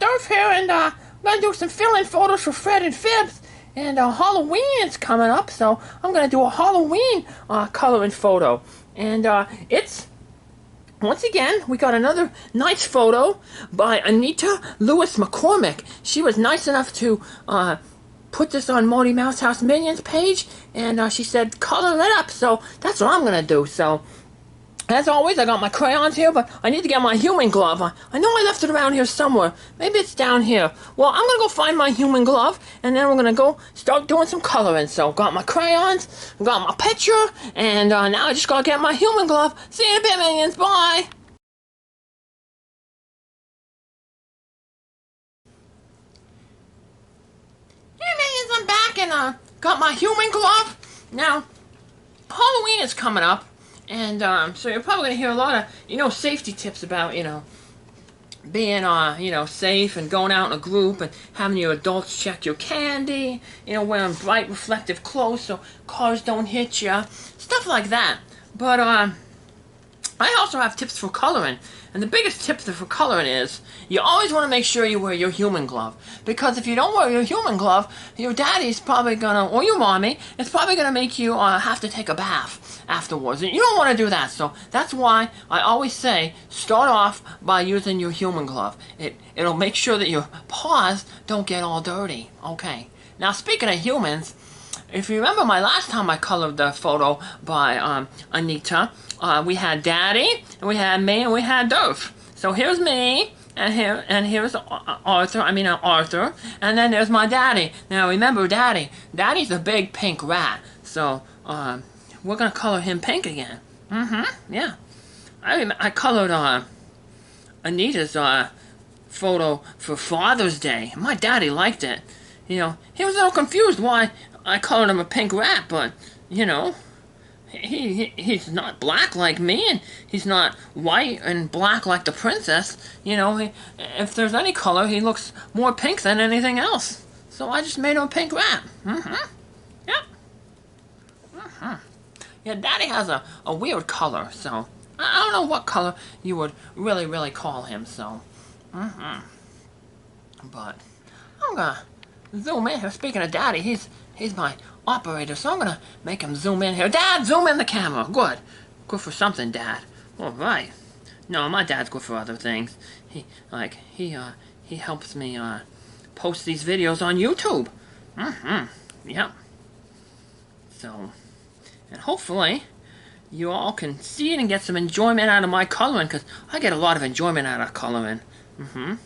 Derf here, and I'm gonna do some fill-in photos for Fred and Fibbs. And Halloween's coming up, so I'm gonna do a Halloween coloring photo. And it's once again we got another nice photo by Anita Louise McCormick. She was nice enough to put this on Mighty Mouse House Minions page, and she said color it up. So that's what I'm gonna do. So, as always, I got my crayons here, but I need to get my human glove. I know I left it around here somewhere. Maybe it's down here. Well, I'm going to go find my human glove, and then we're going to go start doing some coloring. So, got my crayons, got my picture, and now I just got to get my human glove. See you in a bit, Minions. Bye! Hey, Minions, I'm back, and got my human glove. Now, Halloween is coming up. And, so you're probably going to hear a lot of, safety tips about, being, safe and going out in a group and having your adults check your candy, wearing bright reflective clothes so cars don't hit you, stuff like that. But, I also have tips for coloring. And the biggest tip for coloring is you always want to make sure you wear your human glove. Because if you don't wear your human glove, your daddy's probably gonna, or your mommy, it's probably gonna make you have to take a bath afterwards. And you don't want to do that. So that's why I always say start off by using your human glove. It'll make sure that your paws don't get all dirty. Okay. Now speaking of humans, if you remember my last time I colored the photo by Anita, we had Daddy, and we had me, and we had Derf. So here's me, and here's Arthur, and then there's my daddy. Now remember Daddy. Daddy's a big pink rat, so we're gonna color him pink again. Yeah. I colored Anita's photo for Father's Day. My daddy liked it. He was a little confused why I colored him a pink rat, but he's not black like me, and he's not white and black like the princess. If there's any color, he looks more pink than anything else. So I just made him a pink rat. Yeah. Yeah, Daddy has a weird color, so I don't know what color you would really call him, so. But I'm gonna zoom in here. Speaking of Daddy, he's my operator, so I'm gonna make him zoom in here. Dad, zoom in the camera. Good for something, Dad. All right. No, my dad's good for other things. He helps me post these videos on YouTube. Yep. So, and hopefully you all can see it and get some enjoyment out of my coloring, because I get a lot of enjoyment out of coloring. And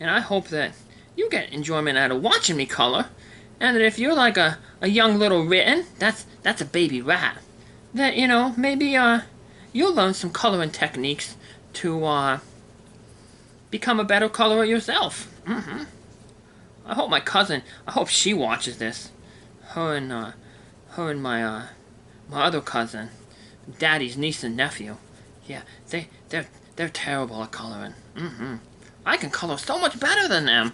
I hope that you get enjoyment out of watching me color. And that if you're like a young little written, that's a baby rat, that, maybe you'll learn some coloring techniques to become a better colorer yourself. I hope my cousin, I hope she watches this. Her and my other cousin, Daddy's niece and nephew. Yeah, they're terrible at coloring. I can color so much better than them.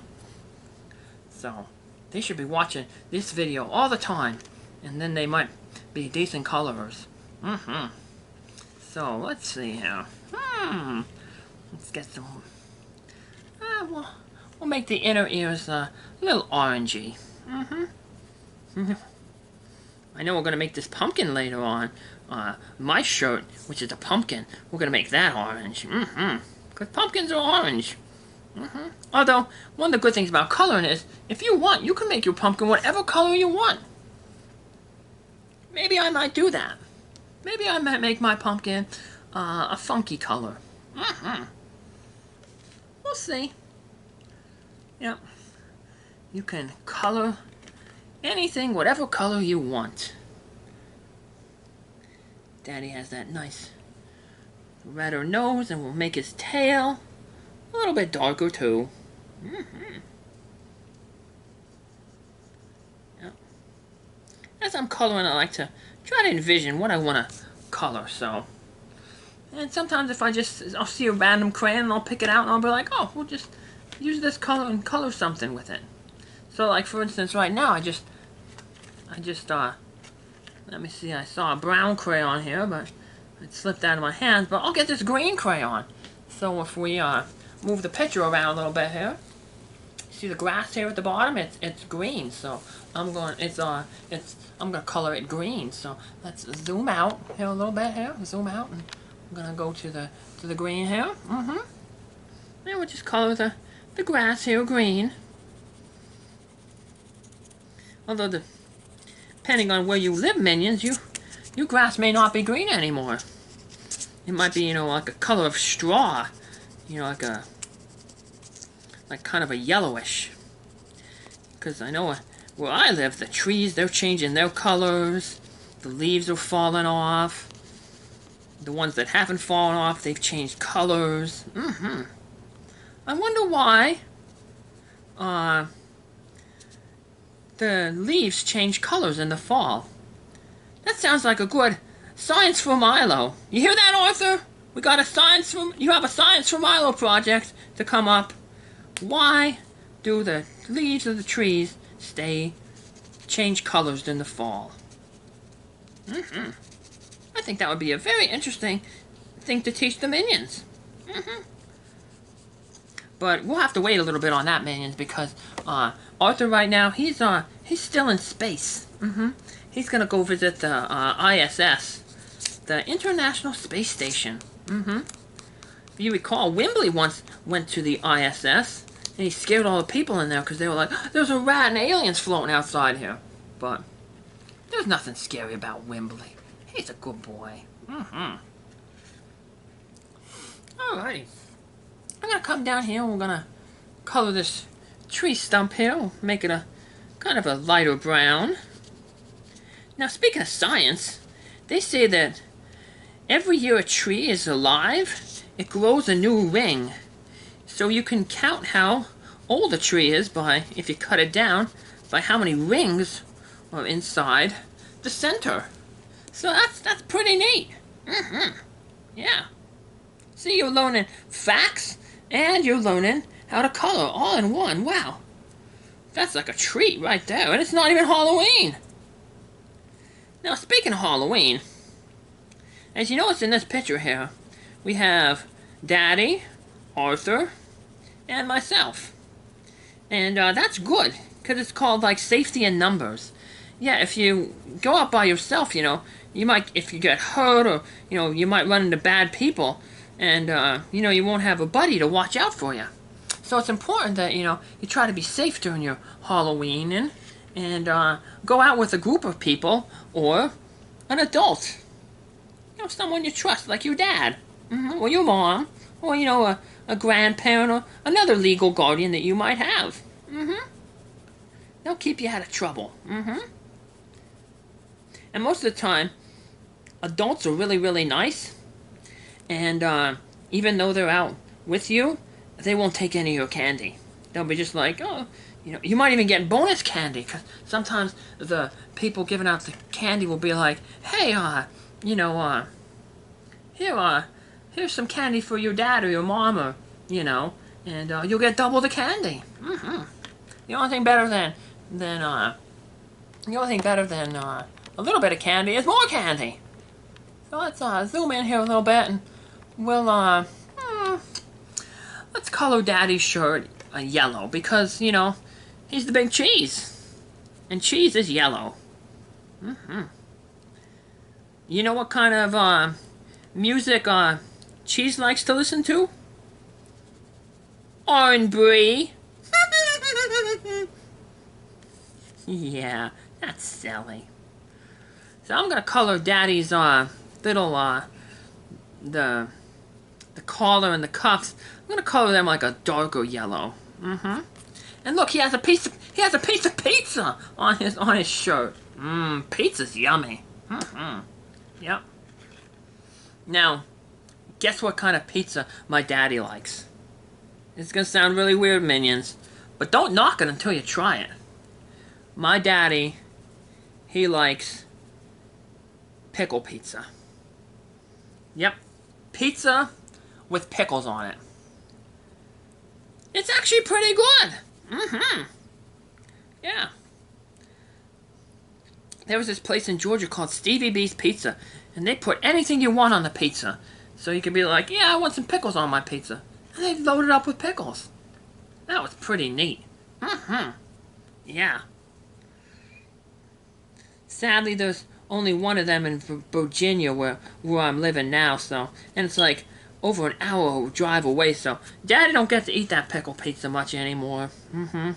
So they should be watching this video all the time, and then they might be decent colorers. So, let's see here. Let's get some... we'll make the inner ears a little orangey. I know we're going to make this pumpkin later on. My shirt, which is a pumpkin, we're going to make that orange. Because pumpkins are orange. Although, one of the good things about coloring is, if you want, you can make your pumpkin whatever color you want. Maybe I might do that. Maybe I might make my pumpkin a funky color. We'll see. Yep. You can color anything, whatever color you want. Daddy has that nice redder nose, and we'll make his tail a little bit darker too. Yep. As I'm coloring, I like to try to envision what I want to color. So, and sometimes if I'll see a random crayon and I'll pick it out and I'll be like, oh, we'll just use this color and color something with it. So, like for instance, right now I just let me see. I saw a brown crayon here, but it slipped out of my hands. But I'll get this green crayon. So if we move the picture around a little bit here. see the grass here at the bottom? It's green, so I'm gonna color it green. So let's zoom out here a little bit here. Zoom out, and I'm gonna go to the green here. And we'll just color the grass here green. Although depending on where you live, Minions, your grass may not be green anymore. It might be, like a color of straw. Like kind of a yellowish. Because I know where I live, the trees, they're changing their colors. The leaves are falling off. The ones that haven't fallen off, they've changed colors. I wonder why the leaves change colors in the fall. That sounds like a good Science for Milo. You hear that, Arthur? You have a Science for Milo project to come up. Why do the leaves of the trees change colors in the fall? I think that would be a very interesting thing to teach the Minions. But we'll have to wait a little bit on that, Minions, because Arthur right now, he's still in space. He's gonna go visit the ISS, the International Space Station. If you recall, Wimbley once went to the ISS, and he scared all the people in there because they were like, "There's a rat and aliens floating outside here." But there's nothing scary about Wimbley. He's a good boy. Alrighty. I'm gonna come down here and we're gonna color this tree stump here. We'll make it a kind of a lighter brown. Now, speaking of science, they say that every year a tree is alive, it grows a new ring. So you can count how old a tree is by, if you cut it down, by how many rings are inside the center. So that's pretty neat. Yeah. See, you're learning facts and you're learning how to color all in one. Wow. That's like a treat right there. And it's not even Halloween. Now, speaking of Halloween, as you notice in this picture here, we have Daddy, Arthur, and myself. And that's good, because it's called, like, safety in numbers. Yeah, if you go out by yourself, you might, if you get hurt or, you might run into bad people, and, you won't have a buddy to watch out for you. So it's important that, you try to be safe during your Halloween and go out with a group of people or an adult. Someone you trust, like your dad, or your mom, or, a grandparent or another legal guardian that you might have. They'll keep you out of trouble. And most of the time, adults are really, really nice. And even though they're out with you, they won't take any of your candy. They'll be just like, oh, you might even get bonus candy. Because sometimes the people giving out the candy will be like, hey, here's some candy for your dad or your mom, or, and you'll get double the candy. The only thing better than a little bit of candy is more candy. So let's zoom in here a little bit, and we'll let's color Daddy's shirt yellow, because he's the big cheese, and cheese is yellow. You know what kind of music Cheese likes to listen to? R&B. Yeah, that's silly. So I'm gonna color Daddy's little the collar and the cuffs. I'm gonna color them like a darker yellow. And look, he has a piece of pizza on his shirt. Pizza's yummy. Yep. Now, guess what kind of pizza my daddy likes? It's gonna sound really weird, Minions, but don't knock it until you try it. My daddy, he likes pickle pizza. Yep. Pizza with pickles on it. It's actually pretty good. Yeah. There was this place in Georgia called Stevie B's Pizza, and they put anything you want on the pizza. So you could be like, yeah, I want some pickles on my pizza. And they load it up with pickles. That was pretty neat. Mm-hmm. Yeah. Sadly, there's only one of them in Virginia where I'm living now, so... And it's like over an hour drive away, so... Daddy don't get to eat that pickle pizza much anymore. Mm-hmm.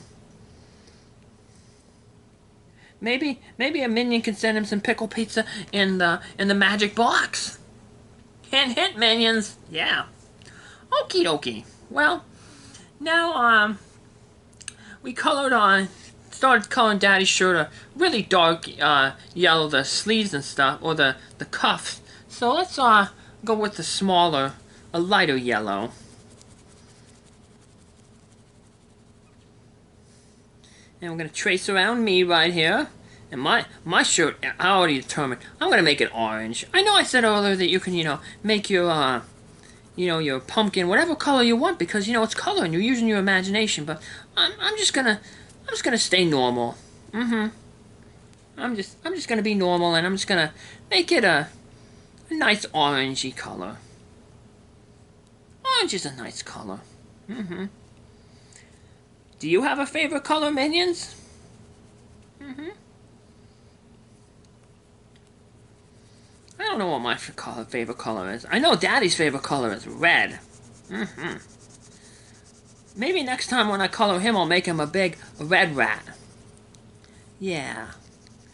Maybe a minion can send him some pickle pizza in the magic box. Hint, hint, minions. Yeah. Okie dokie. Well, now, we colored on... Started coloring Daddy's shirt a really dark yellow, the sleeves and stuff, or the cuffs. So let's go with the smaller, a lighter yellow. And we're gonna trace around me right here. And my shirt, I already determined, I'm gonna make it orange. I know I said earlier that you can, make your your pumpkin whatever color you want because it's color and you're using your imagination. But I'm just gonna stay normal. I'm just gonna be normal, and I'm just gonna make it a nice orangey color. Orange is a nice color. Do you have a favorite color, minions? I don't know what my favorite color is. I know Daddy's favorite color is red. Maybe next time when I color him, I'll make him a big red rat. Yeah.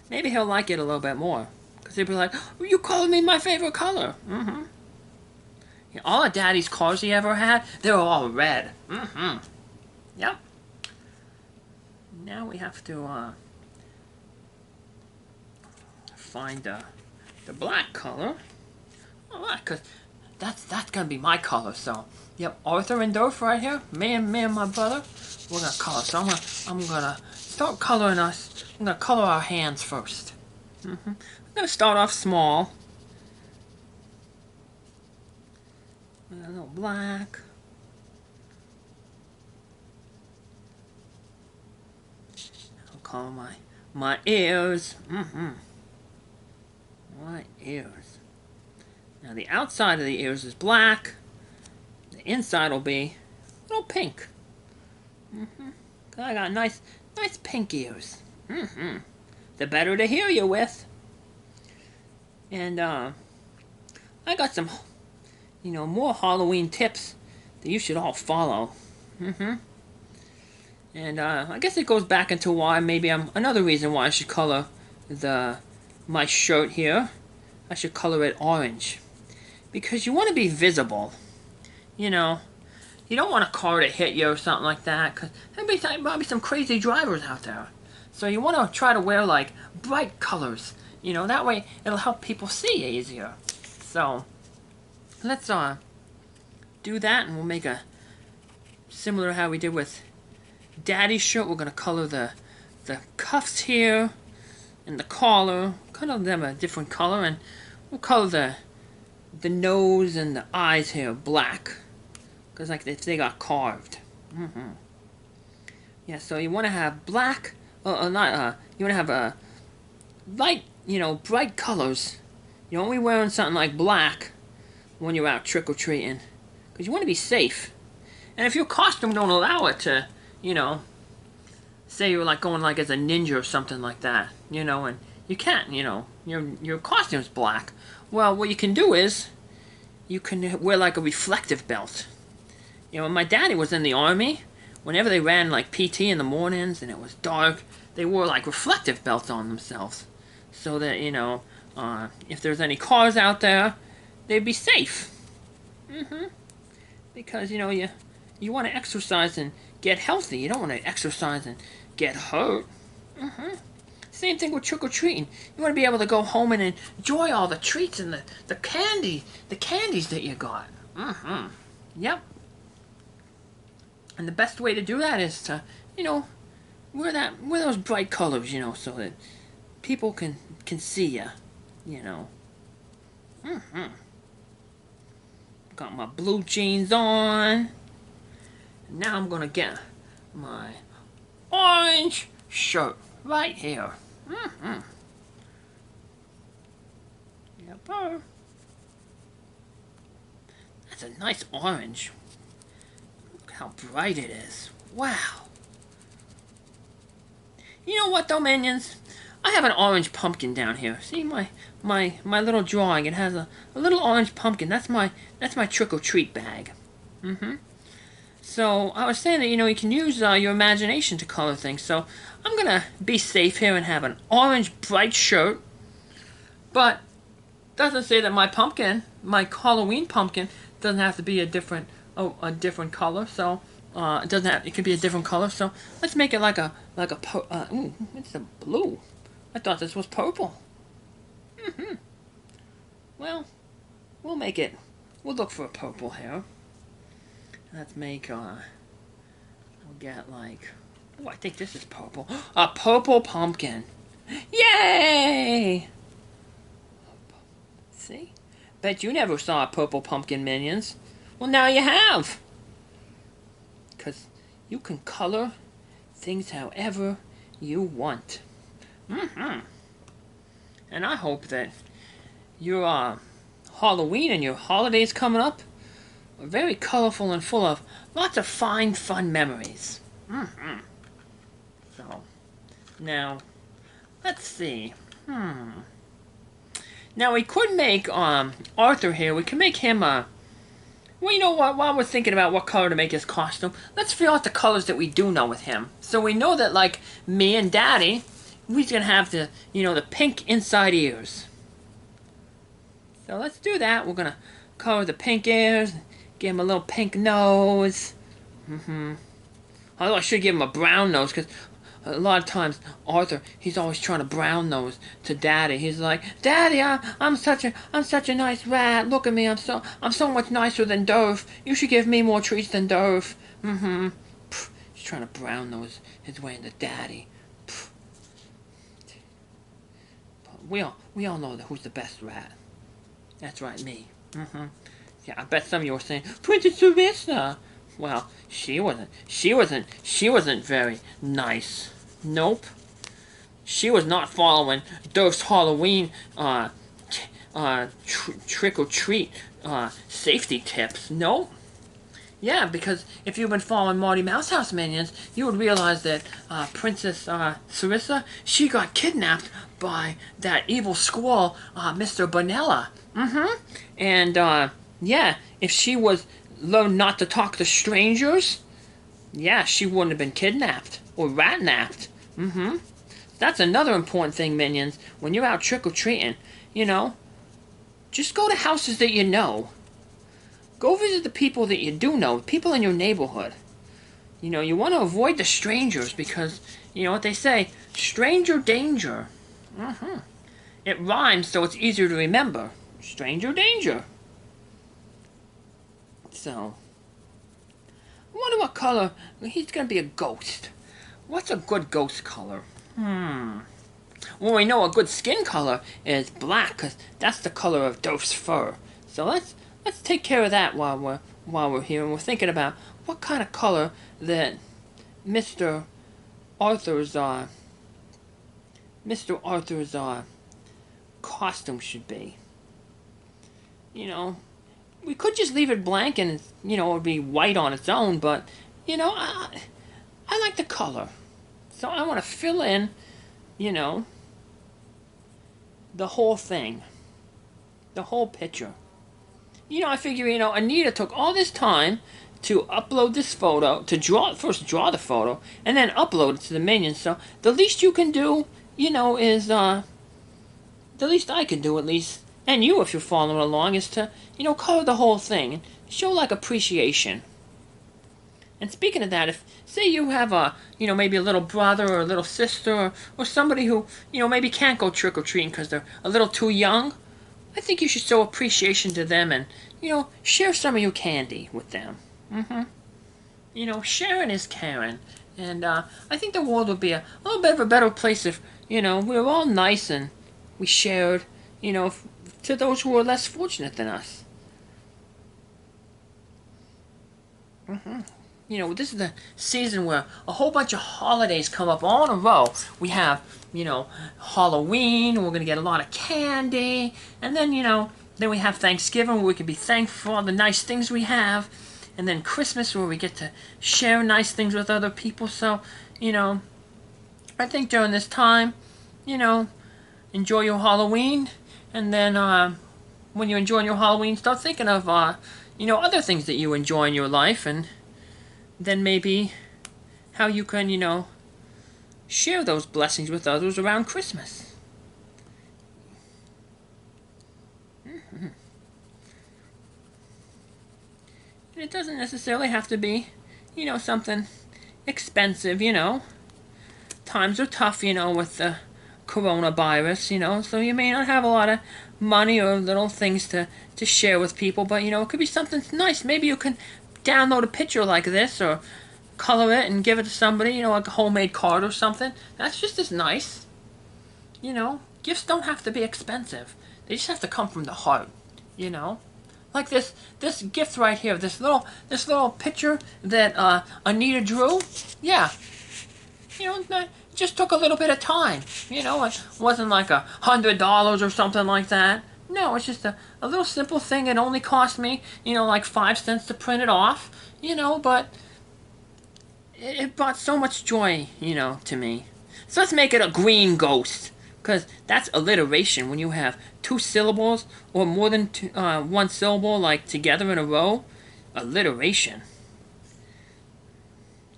Maybe he'll like it a little bit more. Because he'll be like, oh, you colored me my favorite color. Yeah, all of Daddy's cars he ever had, they were all red. Yep. Now we have to find the black color. Alright, because that's gonna be my color. So, yep, Arthur and Derf right here. Me and my brother. We're gonna color. So I'm gonna start coloring us. I'm gonna color our hands first. I'm gonna start off small. A little black. I'll color my ears. My ears. Now the outside of the ears is black. The inside will be a little pink. I got nice pink ears. The better to hear you with. And I got some, more Halloween tips that you should all follow. And I guess it goes back into why another reason why I should color my shirt here. I should color it orange. Because you want to be visible. You don't want a car to hit you or something like that. Because there might be some crazy drivers out there. So you want to try to wear, like, bright colors. That way it'll help people see you easier. So, let's do that, and we'll make a... Similar to how we did with Daddy's shirt, we're going to color the cuffs here. And the collar. Color them a different color, and we'll color the nose and the eyes here black. Because, like, if they got carved. Yeah, so you want to have black... you want to have light, bright colors. You don't be wearing something like black when you're out trick-or-treating. Because you want to be safe. And if your costume don't allow it to, say you're like going like as a ninja or something like that, and you can't, your costume's black. Well, what you can do is, you can wear like a reflective belt. When my daddy was in the army, whenever they ran like PT in the mornings and it was dark, they wore like reflective belts on themselves. So that, if there's any cars out there, they'd be safe. Because, you want to exercise and get healthy. You don't want to exercise and get hurt. Same thing with trick-or-treating. You want to be able to go home and enjoy all the treats and the candies that you got. Yep. And the best way to do that is to, wear those bright colors, so that people can see you, Got my blue jeans on. Now I'm gonna get my orange shirt right here. Yep. That's a nice orange. Look how bright it is. Wow. You know what though, Minions? I have an orange pumpkin down here. See my little drawing. It has a little orange pumpkin. That's my trick-or-treat bag. So I was saying that, you can use your imagination to color things. So I'm gonna be safe here and have an orange bright shirt. But doesn't say that my pumpkin, my Halloween pumpkin, doesn't have to be a different color. So it doesn't have. It could be a different color. So let's make it like a ooh, it's a blue. I thought this was purple. Well, we'll make it. We'll look for a purple here. Let's make, we'll get like, oh, I think this is purple. A purple pumpkin. Yay! See? Bet you never saw a purple pumpkin, Minions. Well, now you have. Because you can color things however you want. And I hope that your Halloween and your holidays coming up are very colorful and full of lots of fine, fun memories. So, now, let's see. Now, we could make Arthur here. We can make him well, you know what? While we're thinking about what color to make his costume, let's figure out the colors that we do know with him. So we know that, like, me and Daddy, we're going to have the, the pink inside ears. So let's do that. We're going to color the pink ears, give him a little pink nose. Although I should give him a brown nose, because a lot of times Arthur, he's always trying to brown nose to Daddy. He's like, Daddy, I'm such a nice rat. Look at me, I'm so much nicer than Derf. You should give me more treats than Derf. He's trying to brown nose his way into Daddy. We all know that who's the best rat. That's right, me. Yeah, I bet some of you were saying, Princess Sarissa. Well, she wasn't very nice. Nope. She was not following Derf's Halloween trick-or-treat safety tips. Nope. Yeah, because if you've been following Marty Mouse House, Minions, you would realize that Princess Sarissa, she got kidnapped by that evil squall, Mr. Bonella. And, yeah, if she was learned not to talk to strangers, yeah, she wouldn't have been kidnapped or rat-napped. That's another important thing, Minions. When you're out trick-or-treating, just go to houses that you know. Go visit the people that you do know, people in your neighborhood. You want to avoid the strangers because, you know what they say, stranger danger. It rhymes, so it's easier to remember. Stranger danger. So, I wonder what color. He's going to be a ghost. What's a good ghost color? Well, we know a good skin color is black, because that's the color of Derf's fur. So let's take care of that while we're here, and we're thinking about what kind of color that Mr. Arthur's costume should be. We could just leave it blank and, it would be white on its own, but, I like the color. So I want to fill in, the whole thing. The whole picture. I figure, Anita took all this time to upload this photo, first draw the photo, and then upload it to the Minions. So the least you can do, is, the least I can do at least, and you if you're following along, is to, color the whole thing and show, like, appreciation. And speaking of that, if, say you have a, maybe a little brother or a little sister or somebody who, maybe can't go trick-or-treating because they're a little too young, I think you should show appreciation to them and, share some of your candy with them. Sharing is caring. And I think the world would be a little bit of a better place if, we were all nice and we shared, to those who are less fortunate than us. This is the season where a whole bunch of holidays come up all in a row. We have, Halloween, we're going to get a lot of candy, and then, then we have Thanksgiving where we can be thankful for all the nice things we have, and then Christmas where we get to share nice things with other people. So, I think during this time, you know, enjoy your Halloween, and then when you're enjoying your Halloween, start thinking of you know, other things that you enjoy in your life, and then maybe how you can, you know, share those blessings with others around Christmas. And it doesn't necessarily have to be, you know, something expensive, you know. Times are tough, you know, with the coronavirus, you know, so you may not have a lot of money or little things to share with people, but, you know, it could be something nice. Maybe you can download a picture like this or color it and give it to somebody, you know, like a homemade card or something. That's just as nice. You know, gifts don't have to be expensive. They just have to come from the heart, you know. Like this gift right here, this little picture that Anita drew. Yeah. You know, it just took a little bit of time. You know, it wasn't like $100 or something like that. No, it's just a little simple thing. It only cost me, you know, like 5 cents to print it off. You know, but it brought so much joy, you know, to me. So let's make it a green ghost. Because that's alliteration when you have 2 syllables or more than 1 syllable, like together in a row. Alliteration.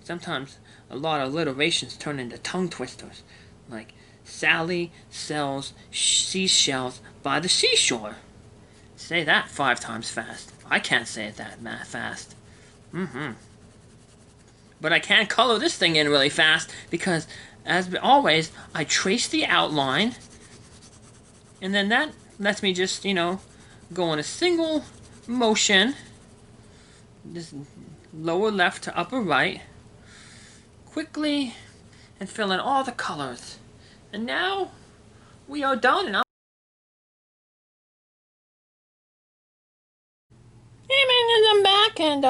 Sometimes a lot of alliterations turn into tongue twisters. Like, Sally sells seashells by the seashore. Say that 5 times fast. I can't say it that fast. But I can color this thing in really fast because, as always, I trace the outline, and then that lets me just, you know, go in a single motion, just lower left to upper right, quickly, and fill in all the colors. And now we are done. And hey man, I'm back, and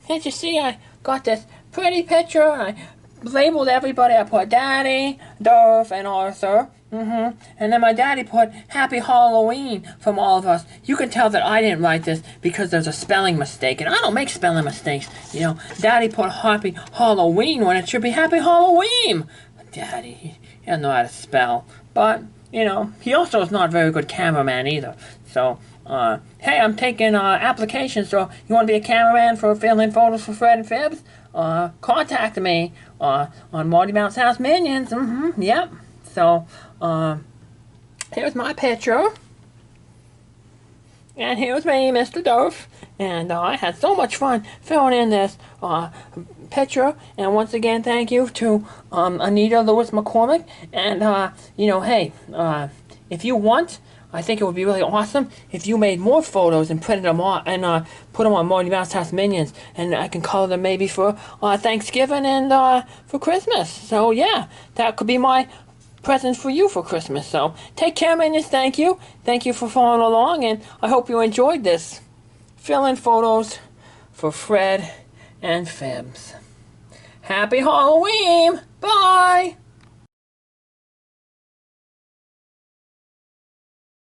can't you see I got this pretty picture? I labeled everybody. I put Daddy, Derf, and Arthur. And then my daddy put Happy Halloween from all of us. You can tell that I didn't write this because there's a spelling mistake, and I don't make spelling mistakes. You know, Daddy put Happy Halloween when it should be Happy Halloween. Daddy, he doesn't know how to spell. But, you know, he also is not a very good cameraman either. So, hey, I'm taking applications, so you want to be a cameraman for filming photos for Fred and Fibbs? Contact me on Marty Mouse House Minions. Yep. So, here's my picture. And here's me, Mr. Derf. And I had so much fun filling in this picture. And once again, thank you to Anita Louise McCormick. And, you know, hey, if you want, I think it would be really awesome if you made more photos and printed them on and put them on Marty Mouse House Minions, and I can color them maybe for Thanksgiving and for Christmas. So yeah, that could be my present for you for Christmas. So take care, Minions. Thank you for following along, and I hope you enjoyed this fill-in photos for Fred and Fibbs. Happy Halloween! Bye.